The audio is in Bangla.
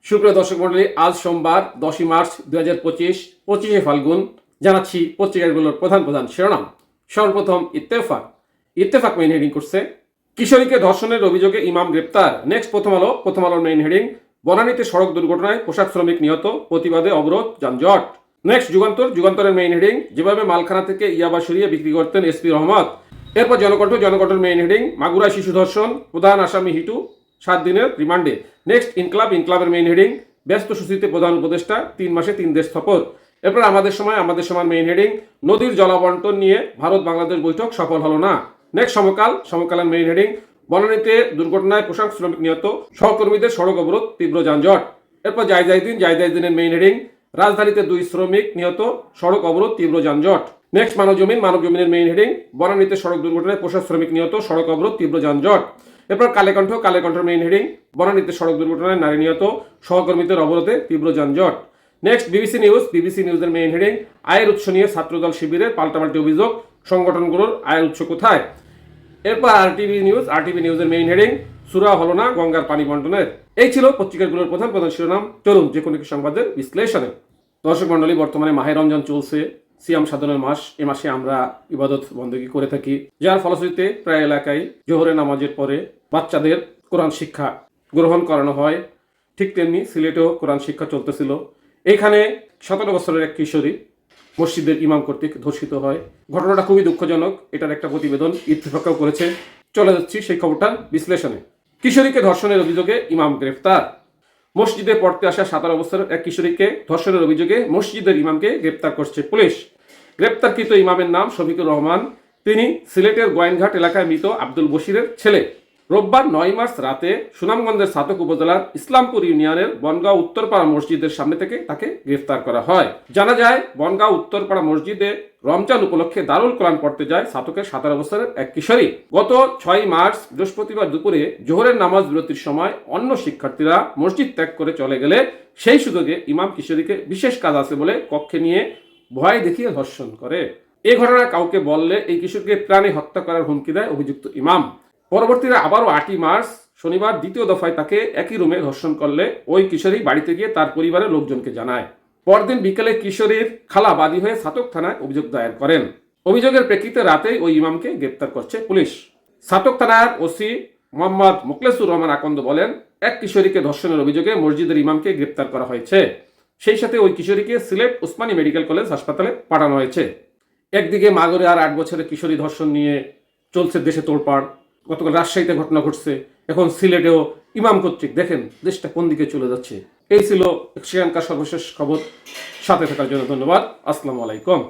সুপ্রিয় দর্শক মন্ডলী, আজ সোমবার 10ই মার্চ 2025 25শে ফাল্গুন। জানাচ্ছি পত্রিকাগুলোর প্রধান প্রধান শিরোনাম। সর্বপ্রথম ইত্তেফাক মেইন হেডিং করছে কিশোরীকে ধর্ষণের অভিযোগে ইমাম গ্রেপ্তার। নেক্সট প্রথম আলোর মেইন হেডিং বনানীতে সড়ক দুর্ঘটনায় পোশাক শ্রমিক নিহত, প্রতিবাদে অবরোধ যানজট। নেক্সট যুগান্তরের মেইন হেডিং যেভাবে মালখানা থেকে ইয়াবা সরিয়ে বিক্রি করতেন এসপি রহমত। এরপর জনকণ্ঠের মেইন হেডিং মাগুরায় শিশু ধর্ষণ, প্রধান আসামি হিটু 7 দিনের রিমান্ডে। নেক্সট ইনকলাবের মেইন হেডিং ব্যস্ত সূচিতে প্রধান উপদেষ্টা 3 মাসে 3 দেশ সফর। এরপর আমাদের সময় মেইন হেডিং নদীর জলাবন্টন নিয়ে ভারত বাংলাদেশ বৈঠক সফল হলো না। নেক্সট সমকালের মেইন হেডিং বনানীতে দুর্ঘটনায় পোশাক শ্রমিক নিহত, সহকর্মীদের সড়ক অবরোধ, তীব্র যানজট। এরপর জায়জাইদিনের মেইন হেডিং রাজধানীতে 2 শ্রমিক নিহত, সড়ক অবরোধ, তীব্র যানজট। নেক্সট মানবজমিনের মেইন হেডিং বনানীতে সড়ক দুর্ঘটনায় পোশাক শ্রমিক নিহত, সড়ক অবরোধ, তীব্র যানজট। এরপর কালেকণ্ঠের মেইন হেডিং বনানীতে সড়ক দুর্ঘটনায় নারী নিহত, সহকর্মীদের অবরোধে তীব্র যানজট। নেক্সট বিবিসি নিউজের মেইন হেডিং আয়ের উৎস নিয়ে ছাত্রদল শিবিরের পাল্টাপাল্টি অভিযোগ, সংগঠনগুলোর আয়ের উৎস কোথায়। এরপর আরটিভি নিউজের মেইন হেডিং সুরা হলো না গঙ্গার পানি বন্টনের। এই ছিল পত্রিকাগুলোর প্রধান শিরোনাম। চলুন যে কোনো সংবাদের বিশ্লেষণে। দর্শক মন্ডলী, বর্তমানে মাহে রমজান চলছে, সিয়াম সাধনের মাস। এ মাসে আমরা ইবাদত বন্দেগী করে থাকি, যার ফলশ্রুতিতে প্রায় এলাকায় জোহরের নামাজের পরে বাচ্চাদের কোরআন শিক্ষা গ্রহণ করানো হয়। ঠিক তেমনি সিলেটেও কোরআন শিক্ষা চলতেছিল। এইখানে 17 বছরের এক কিশোরী মসজিদের ইমাম কর্তৃক ধর্ষিত হয়। ঘটনাটা খুবই দুঃখজনক। এটার একটা প্রতিবেদন ইত্তেফাকও করেছে। চলে যাচ্ছি সেই খবরটার বিশ্লেষণে। কিশোরীকে ধর্ষণের অভিযোগে ইমাম গ্রেফতার। মসজিদে পড়তে আসা 17 বছরের এক কিশোরীকে ধর্ষণের অভিযোগে মসজিদের ইমামকে গ্রেপ্তার করছে পুলিশ। গ্রেপ্তারকৃত ইমামের নাম শফিকুর রহমান। তিনি সিলেটের গোয়াইনঘাট এলাকায় মৃত আব্দুল বশিরের ছেলে। রোববার 9 মার্চ রাতে সুনামগঞ্জের ছাতক উপজেলার ইসলামপুর ইউনিয়নের বনগাঁও উত্তরপাড়া মসজিদের সামনে থেকে তাকে গ্রেফতার করা হয়। জানা যায়, বনগাঁও উত্তরপাড়া মসজিদে রমজান উপলক্ষে দারুল কোরআন পড়তে যায় ছাতকের 17 বছরের এক কিশোরী। গত 6 মার্চ বৃহস্পতিবার দুপুরে জোহরের নামাজ বিরতির সময় অন্য শিক্ষার্থীরা মসজিদ ত্যাগ করে চলে গেলে সেই সুযোগে ইমাম কিশোরীকে বিশেষ কাজ আছে বলে কক্ষে নিয়ে ভয় দেখিয়ে ধর্ষণ করে। এই ঘটনা কাউকে বললে এই কিশোরকে প্রাণে হত্যা করার হুমকি দেয় অভিযুক্ত ইমাম। পরবর্তীতে আবারও 8 মার্চ শনিবার দ্বিতীয় দফায় তাকে একই রুমে ধর্ষণ করলে ওই কিশোরী বাড়িতে গিয়ে তার পরিবারের লোকজনকে জানায়। পরদিন বিকেলে কিশোরীর খালা বাদী হয়ে ছাতক থানায় অভিযোগ দায়ের করেন। অভিযোগের প্রেক্ষিতে রাতেই ওই ইমামকে গ্রেপ্তার করছে পুলিশ। ছাতক থানার ওসি মোহাম্মদ মোখলেসুর রহমান আকন্দ বলেন, এক কিশোরীকে ধর্ষণের অভিযোগে মসজিদের ইমামকে গ্রেপ্তার করা হয়েছে। সেই সাথে ওই কিশোরীকে সিলেট ওসমানী মেডিকেল কলেজ হাসপাতালে পাঠানো হয়েছে। একদিকে মাগুরে আর 8 বছরের কিশোরী ধর্ষণ নিয়ে চলছে দেশে তোড়পাড়। গতকাল রাজশাহীতে ঘটনা ঘটছে, এখন সিলেটেও ইমাম কর্তৃক। দেখেন দেশটা কোন দিকে চলে যাচ্ছে। এই ছিল সেখানকার সর্বশেষ খবর। সাথে থাকার জন্য ধন্যবাদ। আসসালামু আলাইকুম।